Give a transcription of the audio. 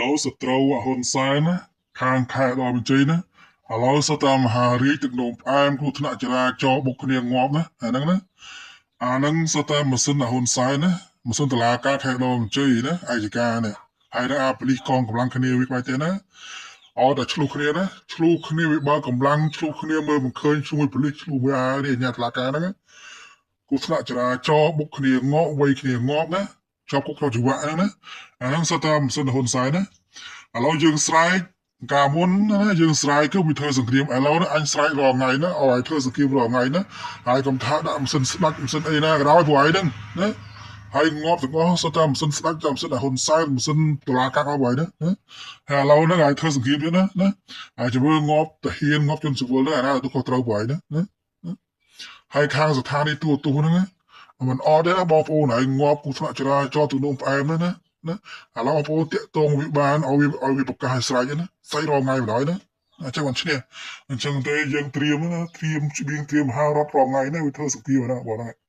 ឡូវសត្រូវហ៊ុនសែនណាខាងខេត្តដល់បញ្ជ័យណាឥឡូវសតមហារាជទឹកនោមផ្អែមគ្រោះថ្នាក់ចរាចរណ៍បុកគ្នាងាប់ណាអាហ្នឹងសតម៉ាស៊ីនហ៊ុនសែនណាម៉ាស៊ីនតឡាការខេត្តដល់បញ្ជ័យណាអាយកាណាហើយនឹងអាប៉ូលីសកងកម្លាំងគ្នាវាក្បែរទេណាអត់តែឆ្លុះគ្នាណាឆ្លុះគ្នាវាបើកម្លាំងឆ្លុះគ្នាមើលមិនឃើញជួយប៉ូលីសឆ្លុះវានេះអាញាតឡាការហ្នឹងគ្រោះថ្នាក់ចរាចរណ៍បុកគ្នាងាប់វ័យគ្នាងាប់ណាជាប់គុកក្នុងជីវៈហ្នឹងណាអាហ្នឹងសតម៉ាស៊ីនហ៊ុនសែនណាឥឡូវយើងស្រែកកាលមុនណាយើងស្រែកគឺវាធ្វើសង្គ្រាមឥឡូវនេះអញស្រែករងថ្ងៃណាឲ្យធ្វើសង្គ្រាមរងថ្ងៃណាហើយកុំថាដាក់ម៉ាស៊ីនស្ដាច់ម៉ាស៊ីនអីណាក៏ដោយព្រោះឯហ្នឹងណាហើយងាប់ទាំងអស់សុទ្ធតែម៉ាស៊ីនស្ដាច់តែម៉ាស៊ីនហ៊ុនសែនម៉ាស៊ីនដុល្លារកាក់ឲ្យណាហើយឥឡូវហ្នឹងឲ្យធ្វើសង្គ្រាមទៀតណាហើយជំរឿងាប់តាហ៊ានងាប់ជនស៊ីវិលហ្នឹងអាណាទៅខុសត្រូវព្រោះឯណាហើយខាងស្ថានីយ៍ទូហ្នឹងណាមិនអត់ទេណាបងប្អូនហើយងាប់គ្រោះថ្នាក់ចរាចរណ៍ទំនងផ្អែមណាឥឡូវបងប្អូនតាក់ទងវាបានឲ្យវាប្រកាសឲ្យស្រេចណាស្អីរងថ្ងៃបណ្ដោយណាអញ្ចឹងមិនឈ្នះអញ្ចឹងទេយើងត្រៀមណាត្រៀមស្បៀងត្រៀមហារត់រងថ្ងៃណាវាធ្វើសង្គ្រាមណាបងហ្នឹង